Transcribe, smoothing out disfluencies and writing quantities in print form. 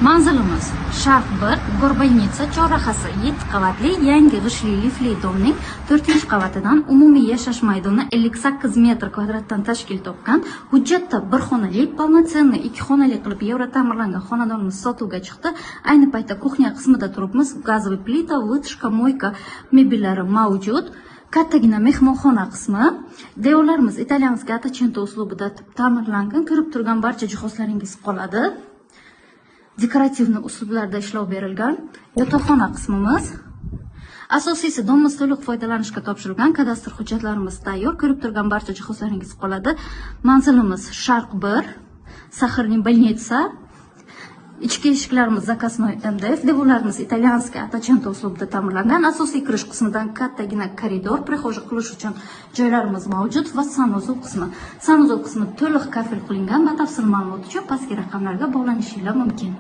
Manzilimiz Sharq 1, Gorbaynitsa chorrahasi 7 qavatli yangi g'ishli lifli domning 4-qavatidan umumiy yashash maydoni 58 metr kvadratdan tashkil topgan. Hujjatda bir xonali, polnotsenniy 2 xonali qilib Yevro ta'mirlangan xonadonimiz sotuvga chiqdi. Ayni paytda kuxnya qismida turibmiz. Gazoviy plita, vытяжка, moyka mebellari mavjud. Kattagina mehmonxona qismi. Devorlarimiz italyanskiy Ottocento uslubida ta'mirlangan. Ko'rib turgan barcha jihozlaringiz qoladi. Dekorativni uslublarda ishlov berilgan. Yotoqxona qismimiz. Asosiysi domimiz to'liq foydalanishga topshirilgan. Kadastr hujjatlarimiz tayyor. Ko'rib turgan barcha jihozlaringiz qoladi. Manzilimiz Sharq 1, Saxirning Bolnitsa. Ichki eshiklarimiz zakaznoy MDF, devorlarimiz italyanskiy Ottocento uslubida ta'mirlangan. Asosiy kirish qismidan kattagina koridor, prixoja qilish uchun joylarimiz mavjud va sanuzel qismi. Sanuzel qismi to'liq kafil qilingan. Batafsil ma'lumot uchun pastki raqamlarga bog'lanishingiz mumkin.